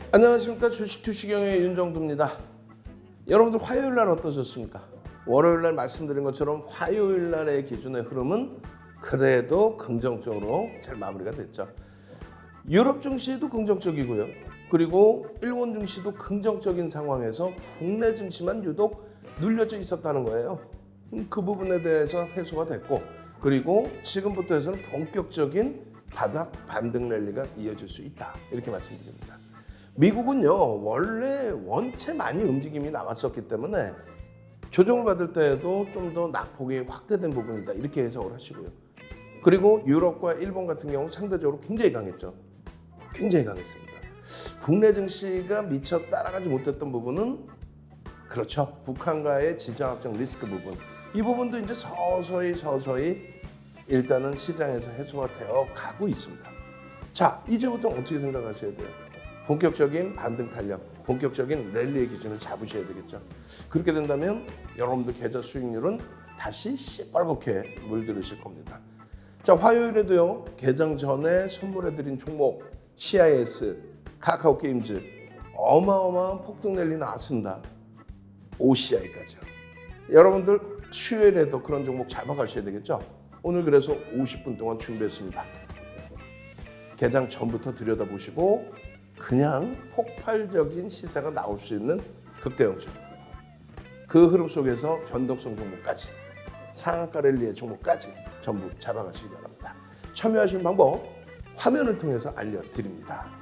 안녕하십니까. 주식투시경의 윤정두입니다. 여러분들 화요일 날 어떠셨습니까? 월요일 날 말씀드린 것처럼 화요일 날의 기준의 흐름은 그래도 긍정적으로 잘 마무리가 됐죠. 유럽 증시도 긍정적이고요. 그리고 일본 증시도 긍정적인 상황에서 국내 증시만 유독 눌려져 있었다는 거예요. 그 부분에 대해서 해소가 됐고, 그리고 지금부터 해서는 본격적인 바닥 반등 랠리가 이어질 수 있다, 이렇게 말씀드립니다. 미국은요, 원래 원체 많이 움직임이 나왔었기 때문에 조정을 받을 때에도 좀 더 낙폭이 확대된 부분이다, 이렇게 해석을 하시고요. 그리고 유럽과 일본 같은 경우 상대적으로 굉장히 강했죠. 굉장히 강했습니다. 국내 증시가 미처 따라가지 못했던 부분은 그렇죠. 북한과의 지정학적 리스크 부분. 이 부분도 이제 서서히 일단은 시장에서 해소가 되어 가고 있습니다. 자, 이제부터 어떻게 생각하셔야 돼요? 본격적인 반등 탄력, 본격적인 랠리의 기준을 잡으셔야 되겠죠. 그렇게 된다면 여러분들 계좌 수익률은 다시 시뻘겋게 물들으실 겁니다. 자, 화요일에도요, 개장 전에 선물해드린 종목 CIS, 카카오게임즈 어마어마한 폭등 랠리 나왔습니다. OCI까지요. 여러분들 수요일에도 그런 종목 잡아가셔야 되겠죠. 오늘 그래서 50분 동안 준비했습니다. 개장 전부터 들여다보시고 그냥 폭발적인 시세가 나올 수 있는 극대형주, 그 흐름 속에서 변동성 종목까지, 상한가 랠리의 종목까지 전부 잡아가시기 바랍니다. 참여하시는 방법 화면을 통해서 알려드립니다.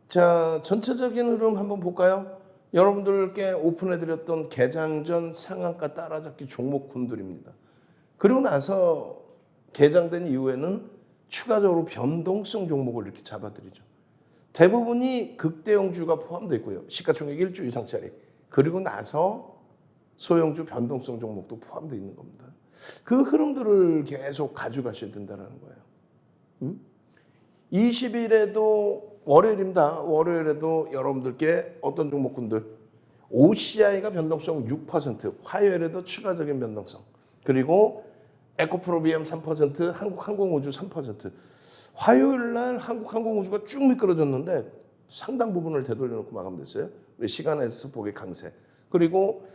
자, 전체적인 흐름 한번 볼까요? 여러분들께 오픈해드렸던 개장 전 상한가 따라잡기 종목군들입니다. 그리고 나서 개장된 이후에는 추가적으로 변동성 종목을 이렇게 잡아드리죠. 대부분이 극대형주가 포함되어 있고요. 시가총액 1조 이상짜리. 그리고 나서 소형주 변동성 종목도 포함되어 있는 겁니다. 그 흐름들을 계속 가져가셔야 된다는 거예요. 20일에도 월요일입니다. 월요일에도 여러분들께 어떤 종목군들, OCI가 변동성 6%, 화요일에도 추가적인 변동성, 그리고 에코프로비엠 3%, 한국항공우주 3%. 화요일 날 한국항공우주가 쭉 미끄러졌는데 상당 부분을 되돌려놓고 마감됐어요. 우리 시간에서 보기 강세. 그리고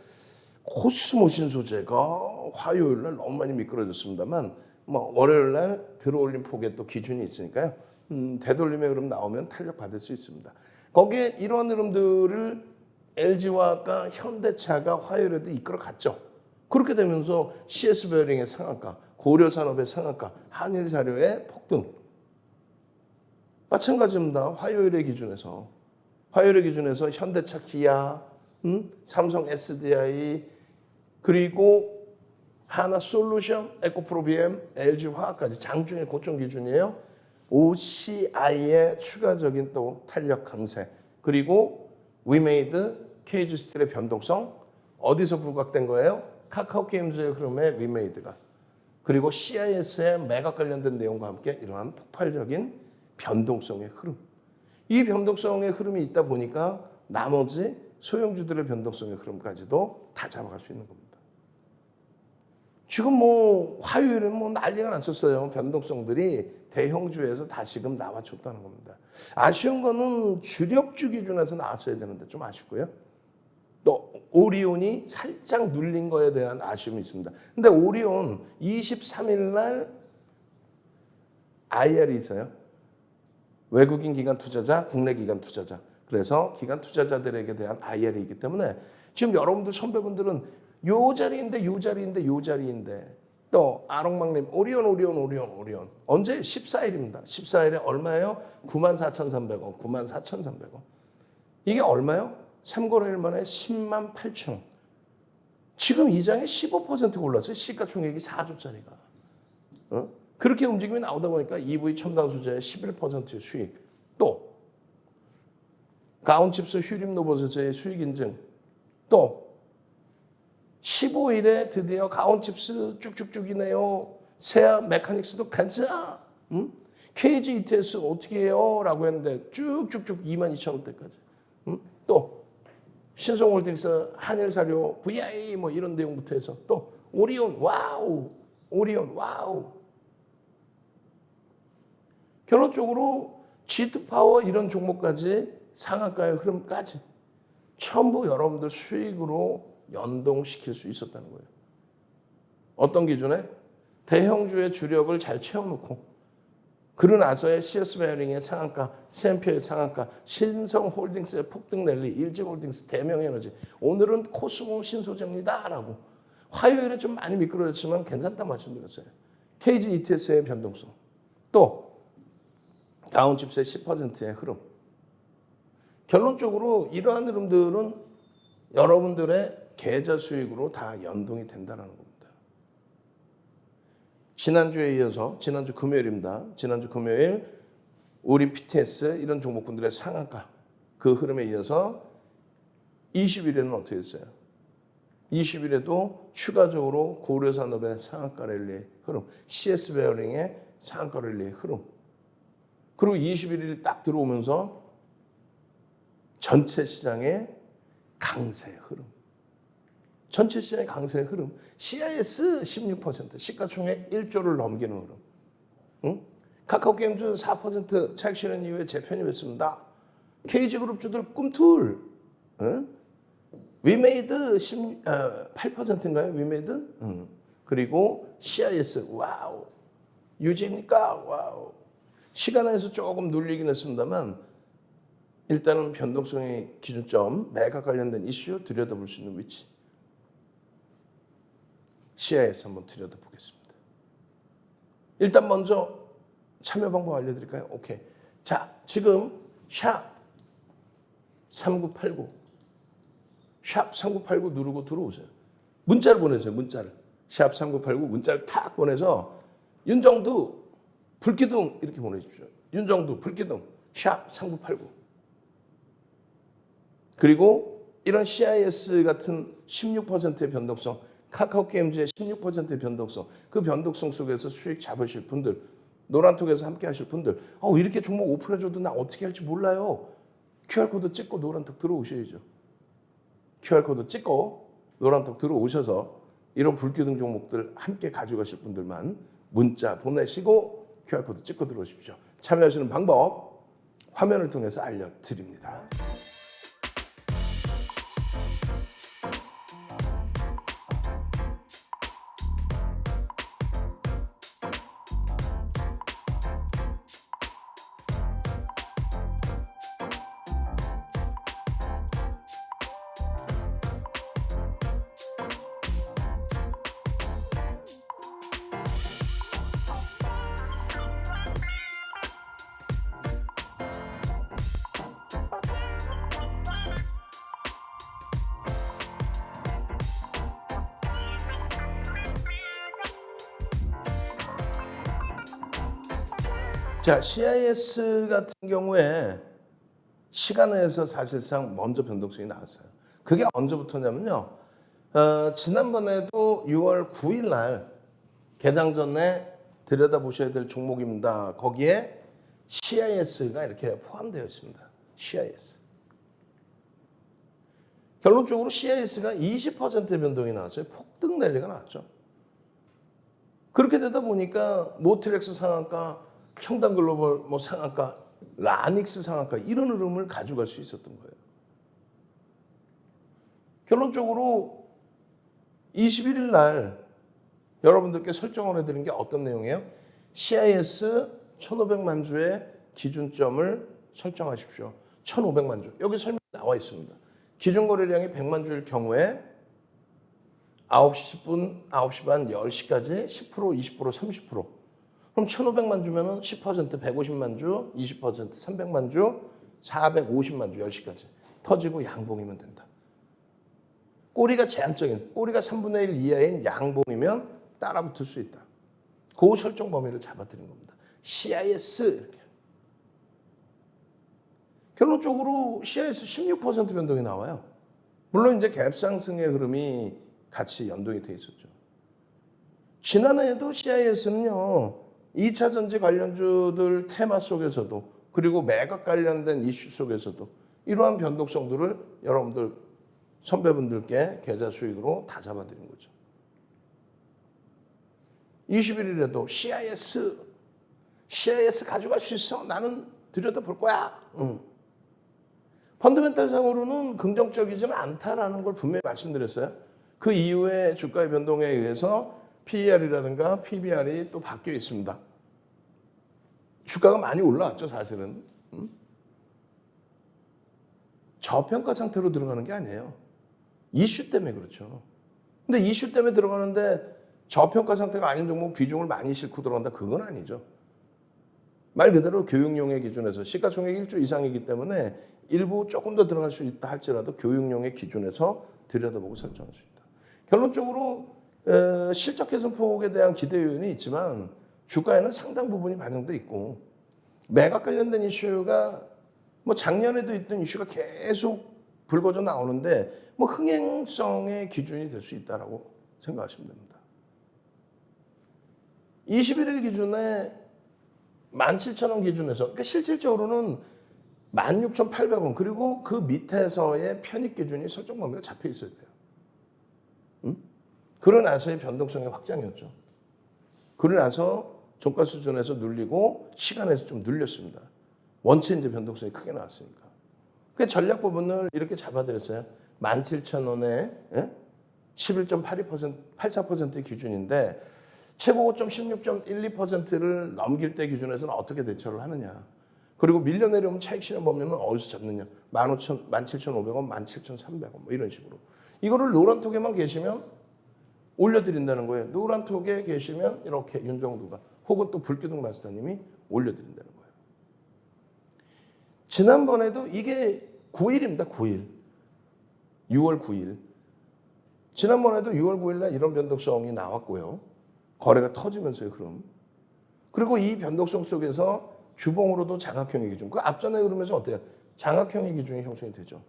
코스모신 소재가 화요일 날 너무 많이 미끄러졌습니다만, 월요일 날 들어올린 폭에 또 기준이 있으니까요. 되돌림의 흐름 나오면 탄력 받을 수 있습니다. 거기에 이런 흐름들을 LG화학과 현대차가 화요일에도 이끌어갔죠. 그렇게 되면서 CS베어링의 상한가, 고려산업의 상한가, 한일사료의 폭등. 마찬가지입니다. 화요일의 기준에서 현대차, 기아, 삼성 SDI, 그리고 하나솔루션, 에코프로비엠, LG화학까지 장중의 고점 기준이에요. OCI의 추가적인 또 탄력 강세, 그리고 위메이드, KG스틸의 변동성, 어디서 부각된 거예요? 카카오게임즈의 흐름의 위메이드가, 그리고 CIS의 매각 관련된 내용과 함께 이러한 폭발적인 변동성의 흐름. 이 변동성의 흐름이 있다 보니까 나머지 소형주들의 변동성의 흐름까지도 다 잡아갈 수 있는 겁니다. 지금 화요일은 난리가 났었어요. 변동성들이 대형주에서 다시금 나와줬다는 겁니다. 아쉬운 거는 주력주 기준에서 나왔어야 되는데 좀 아쉽고요. 또 오리온이 살짝 눌린 거에 대한 아쉬움이 있습니다. 근데 오리온 23일 날 IR이 있어요. 외국인 기관 투자자, 국내 기관 투자자. 그래서 기관 투자자들에게 대한 IR이기 때문에 지금 여러분들 선배분들은 요 자리인데 또 아롱망님 오리온 언제? 14일입니다. 14일에 얼마예요? 94,300원, 94,300원. 이게 얼마요? 3거래일 만에 10만 8천 원. 지금 이 장에 15% 올랐어요. 시가총액이 4조짜리가. 그렇게 움직임이 나오다 보니까 EV 첨단 소재의 11% 수익, 또 가온칩스 휴림 로봇의 수익 인증, 또 15일에 드디어 가온칩스 쭉쭉쭉이네요. 세아 메카닉스도 가자. KG ETS 어떻게 해요? 라고 했는데 쭉쭉쭉 22,000원대까지. 또 신성홀딩스, 한일사료, VI 뭐 이런 내용부터 해서 또 오리온 와우, 오리온 와우. 결론적으로 G투파워 이런 종목까지 상한가의 흐름까지 전부 여러분들 수익으로 연동시킬 수 있었다는 거예요. 어떤 기준에? 대형주의 주력을 잘 채워놓고 그러고 나서의 CS 베어링의 상한가, CMP의 상한가, 신성홀딩스의 폭등 랠리, 일지홀딩스, 대명에너지. 오늘은 코스모 신소재입니다. 라고. 화요일에 좀 많이 미끄러졌지만 괜찮다 말씀드렸어요. KG ETS의 변동성. 또 다운칩스의 10%의 흐름. 결론적으로 이러한 흐름들은 여러분들의 계좌 수익으로 다 연동이 된다는 겁니다. 지난주에 이어서, 지난주 금요일입니다. 지난주 금요일 우리 PTS 이런 종목군들의 상한가 그 흐름에 이어서 20일에는 어떻게 했어요? 20일에도 추가적으로 고려산업의 상한가 랠리의 흐름, CS 베어링의 상한가 랠리의 흐름. 그리고 21일 딱 들어오면서 전체 시장의 강세 흐름. 전체 시장의 강세 흐름. CIS 16%, 시가총액 1조를 넘기는 흐름. 응? 카카오게임즈 4% 차익 실현 이후에 재편입했습니다. KG그룹주들 꿈틀. 응? 위메이드 8%인가요? 위메이드? 그리고 CIS 와우. 유지입니까? 와우. 시간에서 조금 눌리긴 했습니다만 일단은 변동성의 기준점, 매각 관련된 이슈 들여다볼 수 있는 위치. CIS 한번 들여다보겠습니다. 일단 먼저 참여 방법 알려드릴까요? 오케이. 자, 지금 샵 3989 샵 3989 누르고 들어오세요. 문자를 보내세요. 문자를. 샵 3989 문자를 탁 보내서 윤정두 불기둥 이렇게 보내십시오. 윤정두 불기둥 샵 3989. 그리고 이런 CIS 같은 16%의 변동성, 카카오게임즈의 16%의 변동성, 그 변동성 속에서 수익 잡으실 분들, 노란톡에서 함께 하실 분들, 이렇게 종목 오픈해줘도 나 어떻게 할지 몰라요. QR코드 찍고 노란톡 들어오셔야죠. QR코드 찍고 노란톡 들어오셔서 이런 불기둥 종목들 함께 가져가실 분들만 문자 보내시고 QR코드 찍고 들어오십시오. 참여하시는 방법 화면을 통해서 알려드립니다. 자, CIS 같은 경우에 시간에서 사실상 먼저 변동성이 나왔어요. 그게 언제부터냐면요. 지난번에도 6월 9일 날 개장 전에 들여다보셔야 될 종목입니다. 거기에 CIS가 이렇게 포함되어 있습니다. CIS. 결론적으로 CIS가 20%의 변동이 나왔어요. 폭등 랠리가 나왔죠. 그렇게 되다 보니까 모트렉스 상한가, 청담글로벌 상한가, 라닉스 상한가 이런 흐름을 가져갈 수 있었던 거예요. 결론적으로 21일 날 여러분들께 설정을 해드린 게 어떤 내용이에요? CIS 1,500만 주의 기준점을 설정하십시오. 1,500만 주. 여기 설명이 나와 있습니다. 기준 거래량이 100만 주일 경우에 9시 10분, 9시 반, 10시까지 10%, 20%, 30%. 그럼 1,500만 주면은 10% 150만 주, 20% 300만 주, 450만 주 10시까지 터지고 양봉이면 된다. 꼬리가 제한적인, 꼬리가 3분의 1 이하인 양봉이면 따라붙을 수 있다. 그 설정 범위를 잡아드린 겁니다. CIS 이렇게. 결론적으로 CIS 16% 변동이 나와요. 물론 이제 갭 상승의 흐름이 같이 연동이 돼 있었죠. 지난해에도 CIS는요, 2차 전지 관련주들 테마 속에서도 그리고 매각 관련된 이슈 속에서도 이러한 변동성들을 여러분들 선배분들께 계좌 수익으로 다 잡아드린 거죠. 21일에도 CIS 가져갈 수 있어. 나는 들여다볼 거야. 펀더멘탈 상으로는 긍정적이지는 않다라는 걸 분명히 말씀드렸어요. 그 이후에 주가의 변동에 의해서 PER이라든가 PBR이 또 바뀌어 있습니다. 주가가 많이 올라왔죠, 사실은. 저평가 상태로 들어가는 게 아니에요. 이슈 때문에 그렇죠. 근데 이슈 때문에 들어가는데 저평가 상태가 아닌 종목 비중을 많이 싣고 들어간다? 그건 아니죠. 말 그대로 교육용의 기준에서 시가총액 1조 이상이기 때문에 일부 조금 더 들어갈 수 있다 할지라도 교육용의 기준에서 들여다보고 설정할 수 있다. 결론적으로 실적 개선 폭에 대한 기대 요인이 있지만 주가에는 상당 부분이 반영돼 있고 매각 관련된 이슈가 뭐 작년에도 있던 이슈가 계속 불거져 나오는데 뭐 흥행성의 기준이 될 수 있다라고 생각하시면 됩니다. 21일 기준에 17,000원 기준에서 그러니까 실질적으로는 16,800원 그리고 그 밑에서의 편입 기준이 설정 범위가 잡혀 있어야 돼요. 그러고 나서의 변동성의 확장이었죠. 그러고 나서 종가 수준에서 눌리고 시간에서 좀 눌렸습니다. 원체 이제 변동성이 크게 나왔으니까. 그 전략 부분을 이렇게 잡아드렸어요. 17,000원에 11.82%, 84%의 기준인데 최고 고점 16.12%를 넘길 때 기준에서는 어떻게 대처를 하느냐. 그리고 밀려 내려오면 차익 실현 범위는 어디서 잡느냐. 17,500원, 17,300원 뭐 이런 식으로. 이거를 노란톡에만 계시면 올려드린다는 거예요. 노란톡에 계시면 이렇게 윤정두가 혹은 또 불기둥 마스터님이 올려드린다는 거예요. 지난번에도 이게 9일입니다. 9일. 6월 9일. 지난번에도 6월 9일 날 이런 변동성이 나왔고요. 거래가 터지면서의 흐름. 그리고 이 변동성 속에서 주봉으로도 장악형의 기준. 그 앞전에 흐름에서 어때요? 장악형의 기준이 형성이 되죠.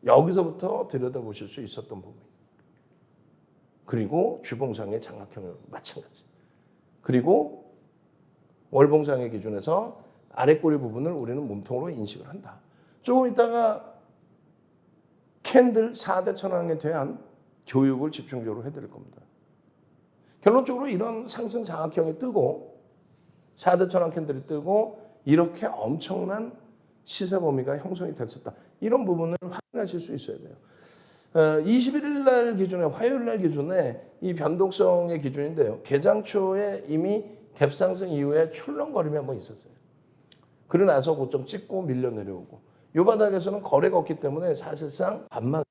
여기서부터 들여다보실 수 있었던 부분. 그리고 주봉상의 장악형은 마찬가지. 그리고 월봉상의 기준에서 아랫꼬리 부분을 우리는 몸통으로 인식을 한다. 조금 있다가 캔들 4대 천왕에 대한 교육을 집중적으로 해드릴 겁니다. 결론적으로 이런 상승 장악형이 뜨고 4대 천왕 캔들이 뜨고 이렇게 엄청난 시세 범위가 형성이 됐었다. 이런 부분을 확인하실 수 있어야 돼요. 21일 날 기준에 화요일 날 기준에 이 변동성의 기준인데요. 개장 초에 이미 갭 상승 이후에 출렁거림이 한번 있었어요. 그러고 나서 고점 찍고 밀려 내려오고 이 바닥에서는 거래가 없기 때문에 사실상 반만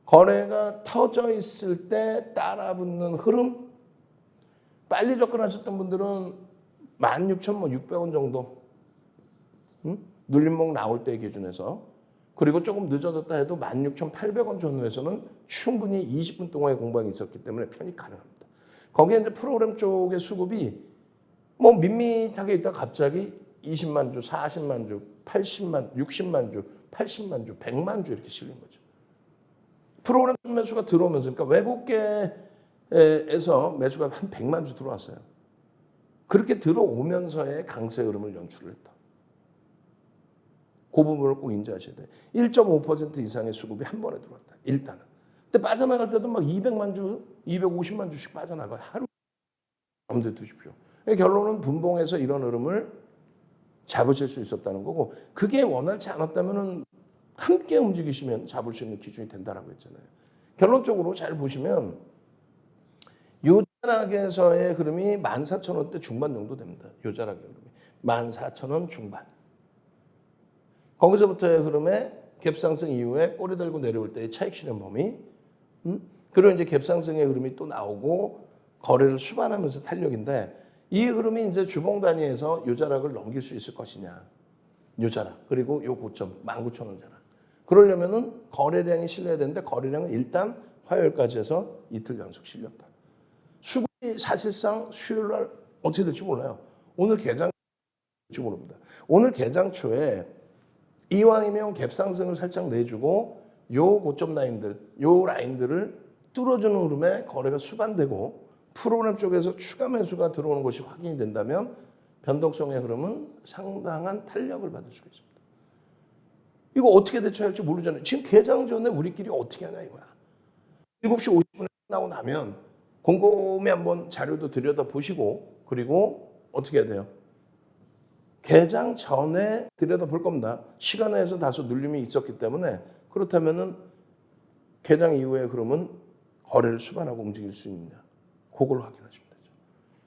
거래가 터져 있을 때 따라붙는 흐름 빨리 접근하셨던 분들은 16,600원 정도 눌림목 나올 때 기준에서 그리고 조금 늦어졌다 해도 16,800원 전후에서는 충분히 20분 동안의 공방이 있었기 때문에 편입 가능합니다. 거기에 이제 프로그램 쪽의 수급이 뭐 밋밋하게 있다 갑자기 20만 주, 40만 주, 80만, 60만 주, 80만 주, 100만 주 이렇게 실린 거죠. 프로그램 매수가 들어오면서 그러니까 외국계에서 매수가 한 100만 주 들어왔어요. 그렇게 들어오면서의 강세 흐름을 연출을 했다. 그 부분을 꼭 인지하셔야 돼요. 1.5% 이상의 수급이 한 번에 들어왔다. 일단은. 근데 빠져나갈 때도 막 200만 주, 250만 주씩 빠져나가요. 하루. 염두에 두십시오. 결론은 분봉에서 이런 흐름을 잡으실 수 있었다는 거고 그게 원활치 않았다면 함께 움직이시면 잡을 수 있는 기준이 된다라고 했잖아요. 결론적으로 잘 보시면 요자락에서의 흐름이 14,000원대 중반 정도 됩니다. 요자락의 흐름이. 14,000원 중반. 거기서부터의 흐름에 갭상승 이후에 꼬리 들고 내려올 때의 차익 실현 범위. 그리고 이제 갭상승의 흐름이 또 나오고 거래를 수반하면서 탄력인데 이 흐름이 이제 주봉 단위에서 요자락을 넘길 수 있을 것이냐. 요자락. 그리고 요 고점 19,000원잖아. 그러려면은 거래량이 실려야 되는데 거래량은 일단 화요일까지 해서 이틀 연속 실렸다. 수급 사실상 수요일 날 어떻게 될지 몰라요. 오늘 개장 될지 모릅니다. 오늘 개장 초에 이왕이면 갭 상승을 살짝 내주고 요 고점 라인들, 요 라인들을 뚫어주는 흐름에 거래가 수반되고 프로그램 쪽에서 추가 매수가 들어오는 것이 확인이 된다면 변동성의 흐름은 상당한 탄력을 받을 수가 있습니다. 이거 어떻게 대처할지 모르잖아요. 지금 개장 전에 우리끼리 어떻게 하냐 이거야. 7시 50분에 끝나고 나면 곰곰이 한번 자료도 들여다보시고 그리고 어떻게 해야 돼요? 개장 전에 들여다볼 겁니다. 시간에서 다소 눌림이 있었기 때문에 그렇다면은 개장 이후에 그러면 거래를 수반하고 움직일 수 있느냐. 그걸 확인하시면 되죠.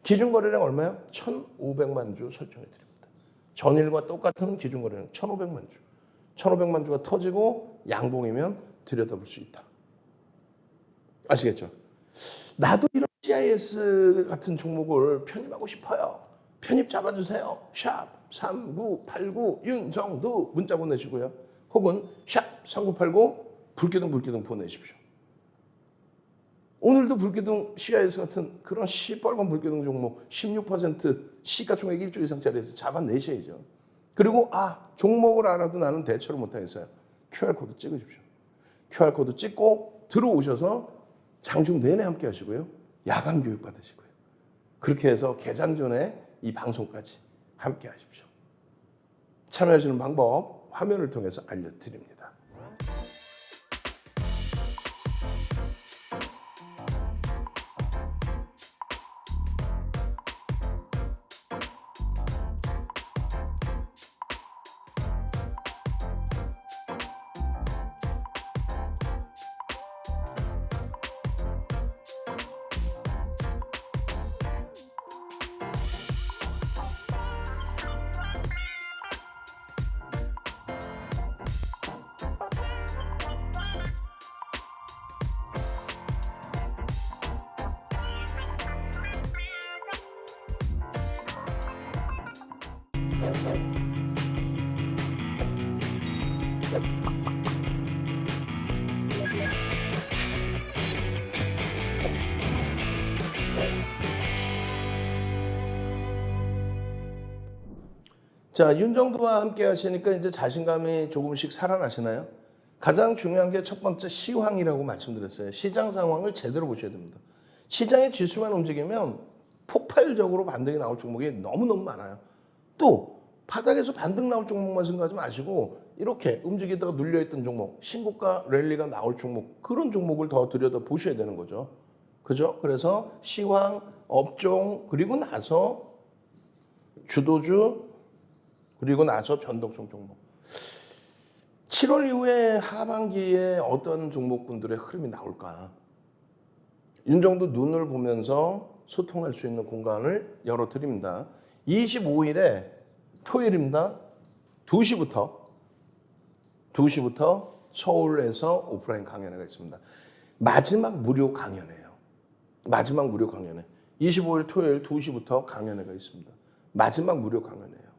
기준 거래량 얼마요? 1,500만 주 설정해 드립니다. 전일과 똑같은 기준 거래량 1,500만 주. 1,500만 주가 터지고 양봉이면 들여다볼 수 있다. 아시겠죠? 나도 이런 CIS 같은 종목을 편입하고 싶어요. 편입 잡아주세요. 샵 3989 윤정두 문자 보내시고요. 혹은 샵 3989 불기둥 보내십시오. 오늘도 불기둥 CIS 같은 그런 시뻘건 불기둥 종목 16% 시가총액 1조 이상짜리에서 잡아내셔야죠. 그리고 종목을 알아도 나는 대처를 못하겠어요. QR코드 찍으십시오. QR코드 찍고 들어오셔서 장중 내내 함께 하시고요. 야간 교육 받으시고요. 그렇게 해서 개장 전에 이 방송까지 함께 하십시오. 참여하시는 방법 화면을 통해서 알려드립니다. 자, 윤정두와 함께 하시니까 이제 자신감이 조금씩 살아나시나요? 가장 중요한 게 첫 번째 시황이라고 말씀드렸어요. 시장 상황을 제대로 보셔야 됩니다. 시장의 지수만 움직이면 폭발적으로 반등이 나올 종목이 너무너무 많아요. 또 바닥에서 반등 나올 종목만 생각하지 마시고 이렇게 움직이다가 눌려있던 종목, 신고가 랠리가 나올 종목, 그런 종목을 더 들여다보셔야 되는 거죠. 그죠? 그래서 시황, 업종, 그리고 나서 주도주, 그리고 나서 변동성 종목. 7월 이후에 하반기에 어떤 종목군들의 흐름이 나올까? 윤정도 눈을 보면서 소통할 수 있는 공간을 열어드립니다. 25일에 토요일입니다. 2시부터 서울에서 오프라인 강연회가 있습니다. 마지막 무료 강연회예요. 마지막 무료 강연회. 25일 토요일 2시부터 강연회가 있습니다. 마지막 무료 강연회예요.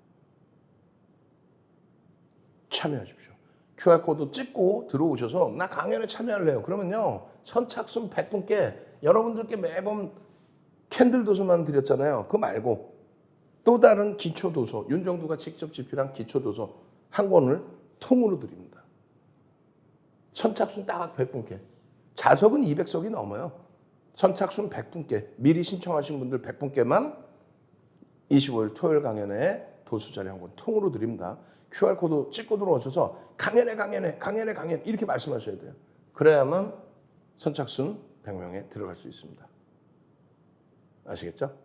참여하십시오. QR코드 찍고 들어오셔서 나 강연에 참여할래요. 그러면요. 선착순 100분께 여러분들께 매번 캔들 도서만 드렸잖아요. 그거 말고 또 다른 기초도서, 윤정두가 직접 집필한 기초도서 한 권을 통으로 드립니다. 선착순 딱 100분께. 자석은 200석이 넘어요. 선착순 100분께 미리 신청하신 분들 100분께만 25일 토요일 강연에 도수자료 한 권 통으로 드립니다. QR코드 찍고 들어오셔서 강연회 이렇게 말씀하셔야 돼요. 그래야만 선착순 100명에 들어갈 수 있습니다. 아시겠죠?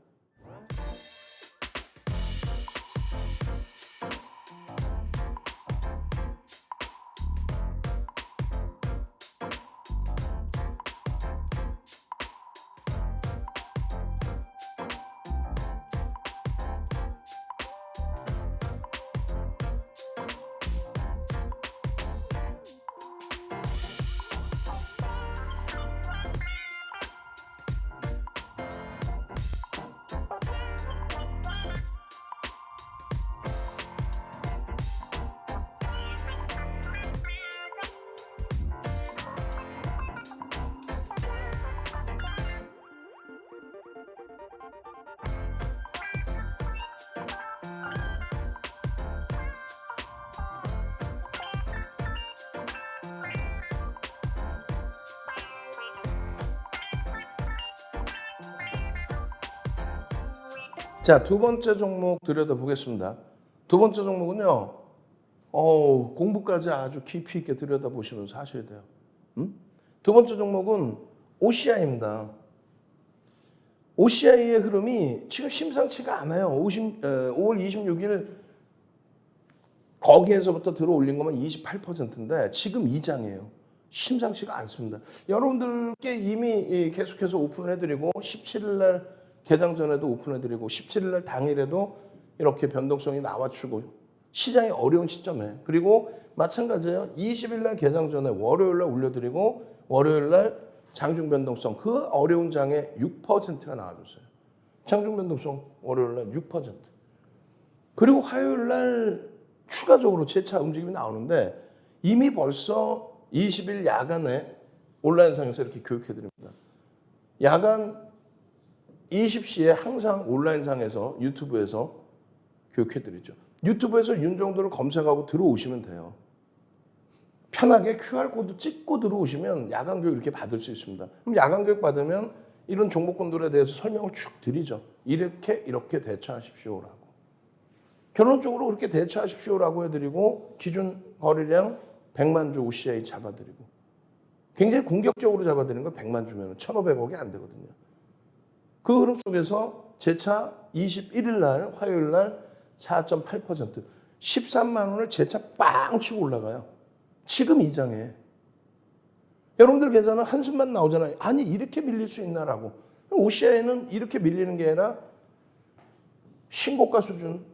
자, 두 번째 종목 들여다보겠습니다. 두 번째 종목은요. 공부까지 아주 깊이 있게 들여다보시면서 하셔야 돼요. 두 번째 종목은 OCI입니다. OCI의 흐름이 지금 심상치가 않아요. 5월 26일 거기에서부터 들어올린 것만 28%인데 지금 2장이에요. 심상치가 않습니다. 여러분들께 이미 계속해서 오픈을 해드리고 17일 날 개장 전에도 오픈해드리고 17일 날 당일에도 이렇게 변동성이 나와주고 시장이 어려운 시점에 그리고 마찬가지예요. 20일 날 개장 전에 월요일 날 올려드리고 월요일 날 장중 변동성 그 어려운 장에 6%가 나와줬어요. 장중 변동성 월요일 날 6%. 그리고 화요일 날 추가적으로 재차 움직임이 나오는데 이미 벌써 20일 야간에 온라인상에서 이렇게 교육해드립니다. 야간 20시에 항상 온라인상에서 유튜브에서 교육해드리죠. 유튜브에서 윤정도를 검색하고 들어오시면 돼요. 편하게 QR코드 찍고 들어오시면 야간 교육 이렇게 받을 수 있습니다. 그럼 야간 교육 받으면 이런 종목군들에 대해서 설명을 쭉 드리죠. 이렇게 대처하십시오라고. 결론적으로 그렇게 대처하십시오라고 해드리고 기준 거래량 100만 주 OCI 잡아드리고 굉장히 공격적으로 잡아드리는 거 100만 주면 1,500억이 안 되거든요. 그 흐름 속에서 재차 21일 날 화요일 날 4.8% 13만 원을 재차 빵 치고 올라가요. 지금 이 장에. 여러분들 계산은 한숨만 나오잖아요. 아니 이렇게 밀릴 수 있나라고. OCI는 이렇게 밀리는 게 아니라 신고가 수준,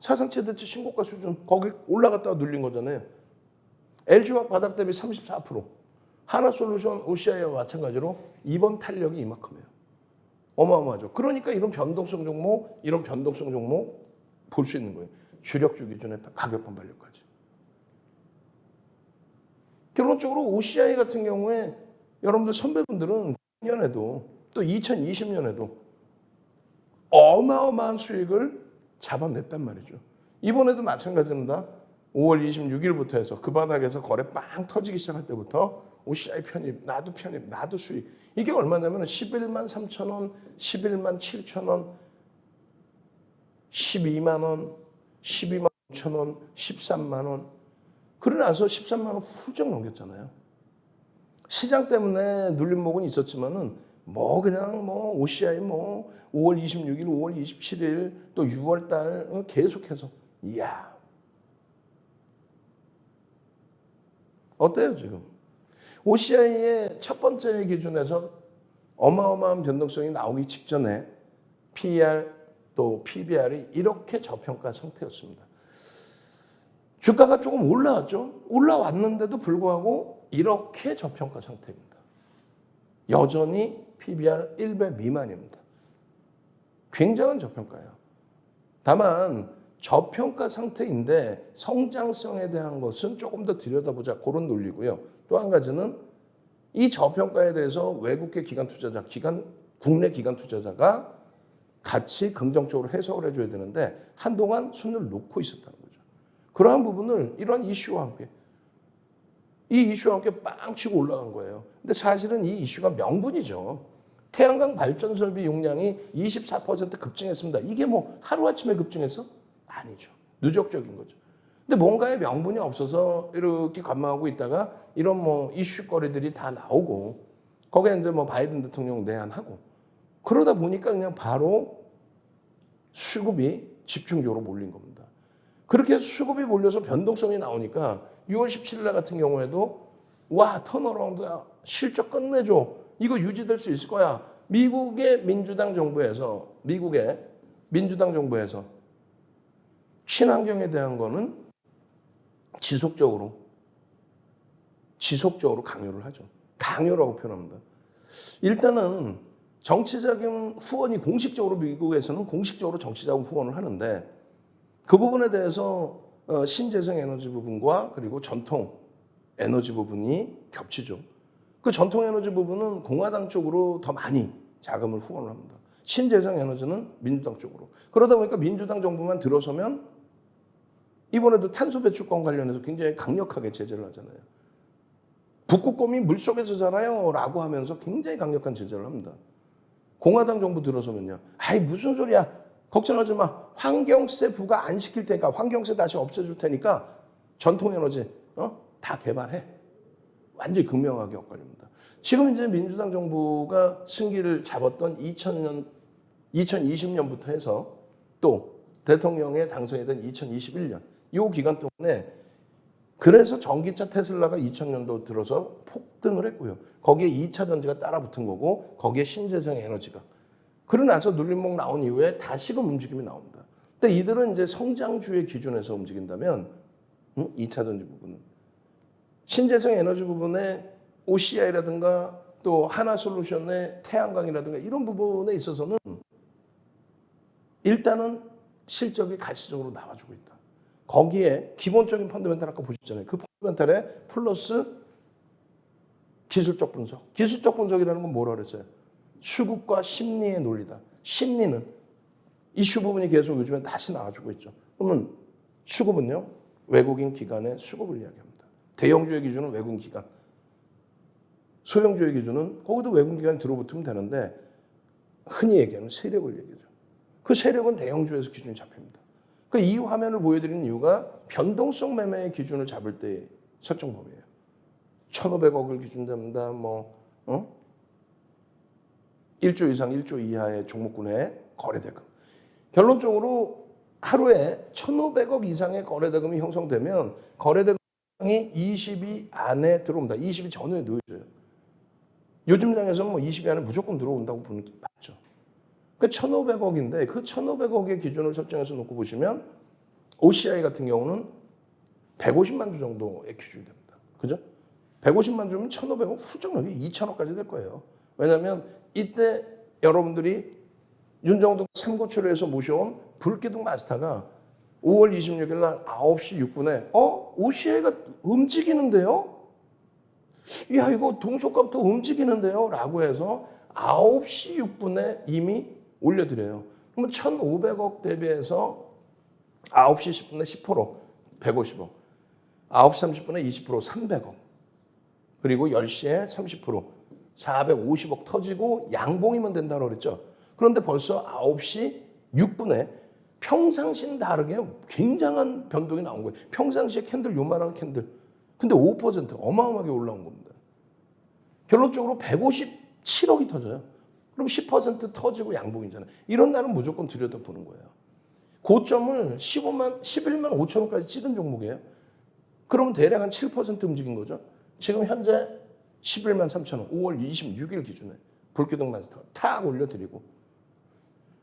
사상 최대치 신고가 수준 거기 올라갔다가 눌린 거잖아요. LG화학 바닥 대비 34%. 하나솔루션 OCI와 마찬가지로 이번 탄력이 이만큼이에요. 어마어마하죠. 그러니까 이런 변동성 종목 볼 수 있는 거예요. 주력주 기준의 가격 반발력까지. 결론적으로 OCI 같은 경우에 여러분들 선배분들은 작년에도 또 2020년에도 어마어마한 수익을 잡아냈단 말이죠. 이번에도 마찬가지입니다. 5월 26일부터 해서 그 바닥에서 거래 빵 터지기 시작할 때부터 OCI 편입, 나도 수익. 이게 얼마냐면 11만 3천 원, 11만 7천 원, 12만 원, 12만 5천 원, 13만 원. 그러고 나서 13만 원 훌쩍 넘겼잖아요. 시장 때문에 눌림목은 있었지만은 그냥 OCI 5월 26일, 5월 27일 또 6월 달 계속해서 이야. 어때요, 지금? OCI의 첫 번째 기준에서 어마어마한 변동성이 나오기 직전에 PER 또 PBR이 이렇게 저평가 상태였습니다. 주가가 조금 올라왔죠. 올라왔는데도 불구하고 이렇게 저평가 상태입니다. 여전히 PBR 1배 미만입니다. 굉장한 저평가예요. 다만 저평가 상태인데 성장성에 대한 것은 조금 더 들여다보자 그런 논리고요. 또 한 가지는 이 저평가에 대해서 외국계 기관 투자자, 국내 기관 투자자가 같이 긍정적으로 해석을 해줘야 되는데 한동안 손을 놓고 있었다는 거죠. 그러한 부분을 이러한 이슈와 함께 빵 치고 올라간 거예요. 근데 사실은 이 이슈가 명분이죠. 태양광 발전 설비 용량이 24% 급증했습니다. 이게 하루아침에 급증해서? 아니죠. 누적적인 거죠. 근데 뭔가의 명분이 없어서 이렇게 관망하고 있다가 이런 이슈거리들이 다 나오고 거기에 이제 바이든 대통령 내한하고 그러다 보니까 그냥 바로 수급이 집중적으로 몰린 겁니다. 그렇게 해서 수급이 몰려서 변동성이 나오니까 6월 17일 날 같은 경우에도 턴어라운드야. 실적 끝내줘. 이거 유지될 수 있을 거야. 미국의 민주당 정부에서 친환경에 대한 거는 지속적으로 강요를 하죠. 강요라고 표현합니다. 일단은 정치자금 후원이 공식적으로 미국에서는 공식적으로 정치자금 후원을 하는데 그 부분에 대해서 신재생 에너지 부분과 그리고 전통 에너지 부분이 겹치죠. 그 전통 에너지 부분은 공화당 쪽으로 더 많이 자금을 후원을 합니다. 신재생 에너지는 민주당 쪽으로. 그러다 보니까 민주당 정부만 들어서면 이번에도 탄소 배출권 관련해서 굉장히 강력하게 제재를 하잖아요. 북극곰이 물속에서 자라요 라고 하면서 굉장히 강력한 제재를 합니다. 공화당 정부 들어서면요. 아이 무슨 소리야. 걱정하지 마. 환경세 부과 안 시킬 테니까 환경세 다시 없애줄 테니까 전통에너지 다 개발해. 완전히 극명하게 엇갈립니다. 지금 이제 민주당 정부가 승기를 잡았던 2020년부터 해서 또 대통령에 당선이 된 2021년 이 기간 동안에 그래서 전기차 테슬라가 2000년도 들어서 폭등을 했고요. 거기에 2차 전지가 따라 붙은 거고 거기에 신재생 에너지가. 그러고 나서 눌림목 나온 이후에 다시금 움직임이 나옵니다. 근데 이들은 이제 성장주의 기준에서 움직인다면 2차 전지 부분은 신재생 에너지 부분에 OCI라든가 또 하나솔루션의 태양광이라든가 이런 부분에 있어서는 일단은 실적이 가시적으로 나와주고 있다. 거기에 기본적인 펀더멘탈 아까 보셨잖아요. 그 펀더멘탈에 플러스 기술적 분석. 기술적 분석이라는 건 뭐라 그랬어요? 수급과 심리의 논리다. 심리는 이슈 부분이 계속 요즘에 다시 나와주고 있죠. 그러면 수급은요. 외국인 기관의 수급을 이야기합니다. 대형주의 기준은 외국인 기관. 소형주의 기준은 거기도 외국인 기관이 들어붙으면 되는데 흔히 얘기하는 세력을 얘기하죠. 그 세력은 대형주에서 기준이 잡힙니다. 이 화면을 보여드리는 이유가 변동성 매매의 기준을 잡을 때 설정 범위예요. 1,500억을 기준 잡는다. 1조 이상 1조 이하의 종목군의 거래대금. 결론적으로 하루에 1,500억 이상의 거래대금이 형성되면 거래대금이 20위 안에 들어옵니다. 20위 전후에 놓여져요. 요즘 장에서는 20위 안에 무조건 들어온다고 보는 게 맞죠. 그 1,500억인데 그 1,500억의 기준을 설정해서 놓고 보시면 OCI 같은 경우는 150만 주 정도의 기준이 됩니다. 그죠? 150만 주면 1,500억 훌쩍 넘게 2,000억까지 될 거예요. 왜냐하면 이때 여러분들이 윤정도 삼고초려에서 모셔온 불기둥 마스터가 5월 26일 날 9시 6분에 OCI가 움직이는데요? 야 이거 동시효과부터 움직이는데요? 라고 해서 9시 6분에 이미 올려드려요. 그러면 1,500억 대비해서 9시 10분에 10% 150억, 9시 30분에 20% 300억, 그리고 10시에 30% 450억 터지고 양봉이면 된다고 그랬죠. 그런데 벌써 9시 6분에 평상시는 다르게 굉장한 변동이 나온 거예요. 평상시에 캔들 요만한 캔들. 근데 5% 어마어마하게 올라온 겁니다. 결론적으로 157억이 터져요. 그럼 10% 터지고 양봉이잖아요. 이런 날은 무조건 들여다보는 거예요. 고점을 11만 5천 원까지 찍은 종목이에요. 그러면 대략 한 7% 움직인 거죠. 지금 현재 11만 3천 원, 5월 26일 기준에 불기둥 마스터가 탁 올려드리고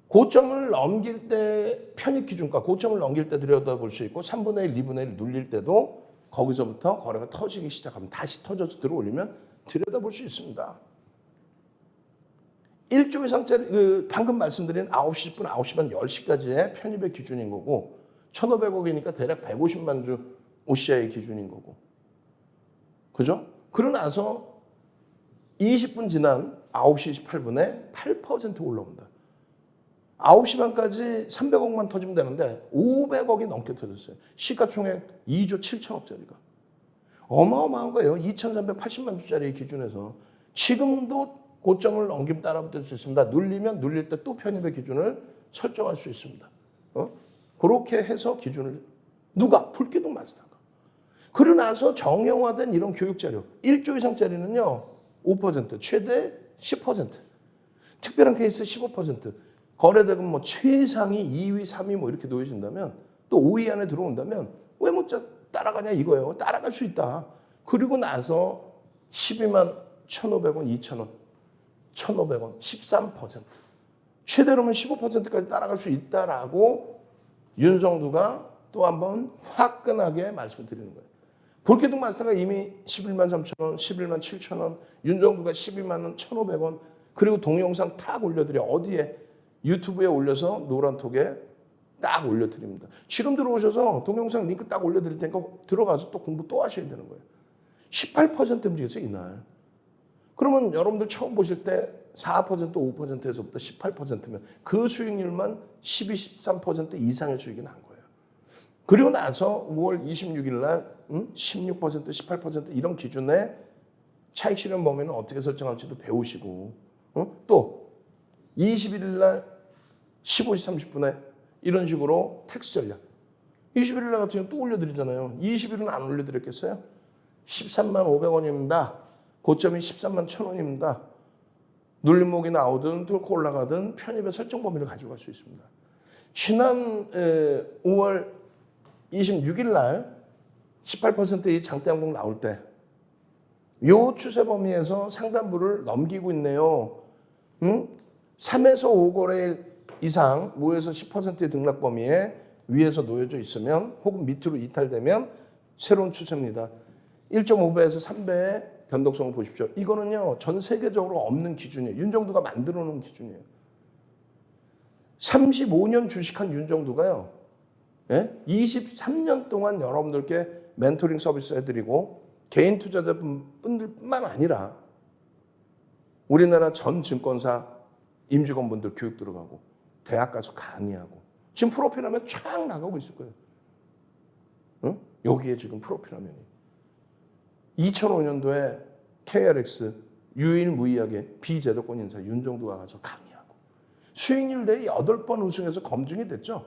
고점을 넘길 때 편입 기준가, 고점을 넘길 때 들여다볼 수 있고 3분의 1, 2분의 1 눌릴 때도 거기서부터 거래가 터지기 시작하면 다시 터져서 들어올리면 들여다볼 수 있습니다. 1조 이상짜리 방금 말씀드린 9시 10분, 9시 반, 10시까지의 편입의 기준인 거고 1,500억이니까 대략 150만 주 OCI 기준인 거고 그죠? 그러고 나서 20분 지난 9시 28분에 8% 올라옵니다. 9시 반까지 300억만 터지면 되는데 500억이 넘게 터졌어요. 시가총액 2조 7천억짜리가. 어마어마한 거예요. 2,380만 주짜리 기준에서. 지금도 고점을 넘기면 따라붙을 수 있습니다. 눌리면 눌릴 때 또 편입의 기준을 설정할 수 있습니다. 그렇게 해서 기준을 누가? 불기둥 마스터가. 그러고 나서 정형화된 이런 교육자료 1조 이상짜리는요. 5% 최대 10% 특별한 케이스 15% 거래대금 최상위 2위 3위 이렇게 놓여진다면 또 5위 안에 들어온다면 왜 못 따라가냐 이거예요. 따라갈 수 있다. 그리고 나서 12만 1,500원 2,000원 1,500원 13% 최대로면 15%까지 따라갈 수 있다라고 윤정두가 또 한번 화끈하게 말씀을 드리는 거예요. 불기둥 마스터가 이미 11만 3천 원, 11만 7천 원, 윤정두가 12만 원, 1,500원 그리고 동영상 탁 올려드려 어디에 유튜브에 올려서 노란톡에 딱 올려드립니다. 지금 들어오셔서 동영상 링크 딱 올려드릴 테니까 들어가서 또 공부 또 하셔야 되는 거예요. 18% 움직였어요 이날. 그러면 여러분들 처음 보실 때 4% 5%에서부터 18%면 그 수익률만 12, 13% 이상의 수익이 난 거예요. 그리고 나서 5월 26일 날 16%, 18% 이런 기준의 차익 실현 범위는 어떻게 설정할지도 배우시고 또 21일 날 15시 30분에 이런 식으로 텍스 전략. 21일 날 같은 경우 또 올려드리잖아요. 20일은 안 올려드렸겠어요? 13만 500원입니다. 고점이 13만 1,000원입니다. 눌림목이 나오든 뚫고 올라가든 편입의 설정 범위를 가져갈 수 있습니다. 지난 5월 26일 날 18%의 장대 항목 나올 때 이 추세 범위에서 상단부를 넘기고 있네요. 3에서 5거래일 이상 5에서 10%의 등락 범위에 위에서 놓여져 있으면 혹은 밑으로 이탈되면 새로운 추세입니다. 1.5배에서 3배의 변동성을 보십시오. 이거는요, 전 세계적으로 없는 기준이에요. 윤정두가 만들어 놓은 기준이에요. 35년 주식한 윤정두가요, 23년 동안 여러분들께 멘토링 서비스 해드리고 개인 투자자분들뿐만 아니라 우리나라 전 증권사 임직원분들 교육 들어가고 대학 가서 강의하고 지금 프로필 하면 쫙 나가고 있을 거예요. 응? 여기에 지금 프로필 화면이 2005년도에 KRX 유일무이하게 비제도권 인사 윤정두가 가서 강의하고 수익률 대회 8번 우승해서 검증이 됐죠.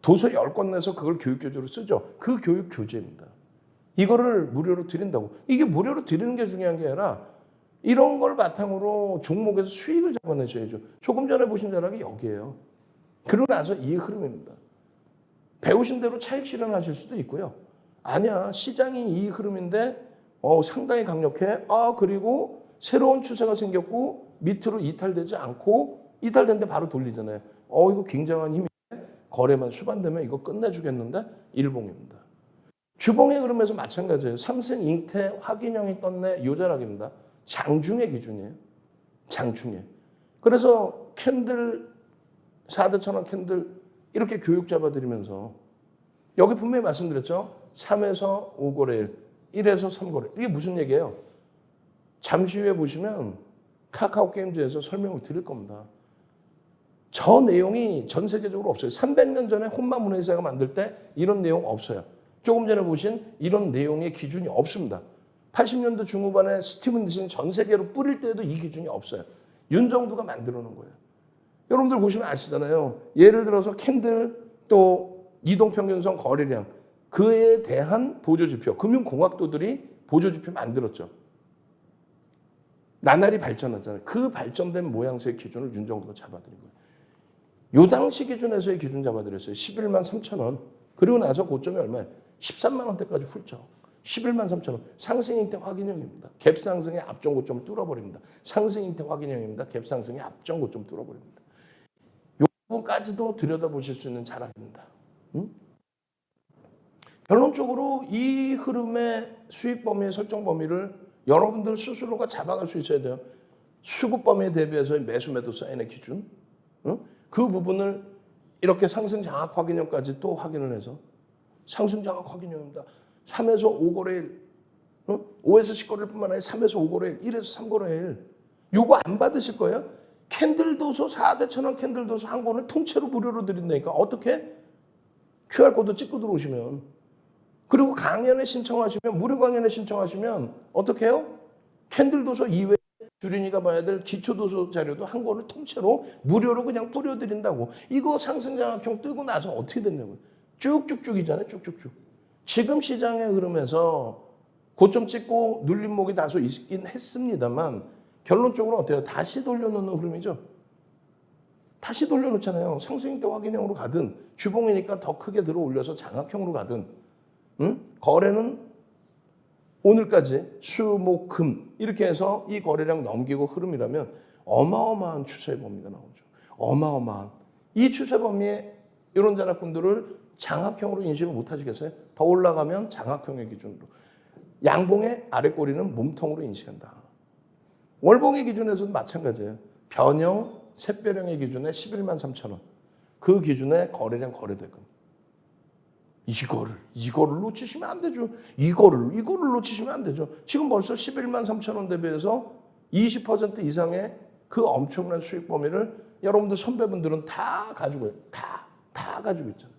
도서 10권 내서 그걸 교육교재로 쓰죠. 그 교육 교재입니다. 이거를 무료로 드린다고. 이게 무료로 드리는 게 중요한 게 아니라 이런 걸 바탕으로 종목에서 수익을 잡아내셔야죠. 조금 전에 보신 자락이 여기에요. 그러고 나서 이 흐름입니다. 배우신 대로 차익 실현하실 수도 있고요. 아니야, 시장이 이 흐름인데 상당히 강력해. 그리고 새로운 추세가 생겼고 밑으로 이탈되지 않고 이탈된데 바로 돌리잖아요. 이거 굉장한 힘이 거래만 수반되면 이거 끝내주겠는데 일봉입니다. 주봉의 흐름에서 마찬가지예요. 삼성, 잉태, 화기영이 떴네. 요 자락입니다. 장중의 기준이에요. 장중에. 그래서 캔들 4대 천원 캔들 이렇게 교육 잡아드리면서 여기 분명히 말씀드렸죠. 3에서 5거래일, 1에서 3거래일. 이게 무슨 얘기예요? 잠시 후에 보시면 카카오 게임즈에서 설명을 드릴 겁니다. 저 내용이 전 세계적으로 없어요. 300년 전에 혼마 문화회사가 만들 때 이런 내용 없어요. 조금 전에 보신 이런 내용의 기준이 없습니다. 80년대 중후반에 스티븐 니슨 전 세계로 뿌릴 때도 이 기준이 없어요. 윤정두가 만들어 놓은 거예요. 여러분들 보시면 아시잖아요. 예를 들어서 캔들 또 이동평균선 거래량 그에 대한 보조지표, 금융공학도들이 보조지표 만들었죠. 나날이 발전하잖아요. 그 발전된 모양새의 기준을 윤정두가 잡아드린 거예요. 요 당시 기준에서의 기준 잡아드렸어요. 11만 3천 원. 그리고 나서 고점이 얼마예요? 13만 원대까지 훌쩍. 11만 3천 원. 상승잉태 확인형입니다. 갭상승의 앞전 고점을 뚫어버립니다. 상승잉태 확인형입니다. 갭상승의 앞전 고점을 뚫어버립니다. 이 부분까지도 들여다보실 수 있는 자락입니다. 결론적으로 이 흐름의 수익 범위의 설정 범위를 여러분들 스스로가 잡아갈 수 있어야 돼요. 수급 범위에 대비해서 매수 매도 사인의 기준. 그 부분을 이렇게 상승 장악 확인형까지 또 확인을 해서 상승 장악 확인형입니다. 3에서 5거래일, 5에서 10거래일 뿐만 아니라 3에서 5거래일, 1에서 3거래일. 요거 안 받으실 거예요? 캔들 도서 4대 천원 캔들 도서 한 권을 통째로 무료로 드린다니까. 어떻게? QR코드 찍고 들어오시면. 그리고 강연에 신청하시면, 무료 강연에 신청하시면 어떻게 해요? 캔들 도서 이외에 주린이가 봐야 될 기초도서 자료도 한 권을 통째로 무료로 그냥 뿌려드린다고. 이거 상승장학형 뜨고 나서 어떻게 됐냐고요. 쭉쭉쭉이잖아요. 쭉쭉쭉. 지금 시장의 흐름에서 고점 찍고 눌림목이 다소 있긴 했습니다만 결론적으로 어때요? 다시 돌려놓는 흐름이죠. 다시 돌려놓잖아요. 상승잉태 확인형으로 가든 주봉이니까 더 크게 들어 올려서 장악형으로 가든 거래는 오늘까지 수, 목, 금 이렇게 해서 이 거래량 넘기고 흐름이라면 어마어마한 추세 범위가 나오죠. 어마어마한. 이 추세 범위에 이런 자락분들을 장악형으로 인식을 못 하시겠어요? 더 올라가면 장악형의 기준으로. 양봉의 아랫꼬리는 몸통으로 인식한다. 월봉의 기준에서도 마찬가지예요. 변형, 샛별형의 기준에 11만 3천 원. 그 기준에 거래량 거래대금. 이거를 놓치시면 안 되죠. 이거를 놓치시면 안 되죠. 지금 벌써 11만 3천 원 대비해서 20% 이상의 그 엄청난 수익 범위를 여러분들 선배분들은 다 가지고 다 가지고 있잖아요.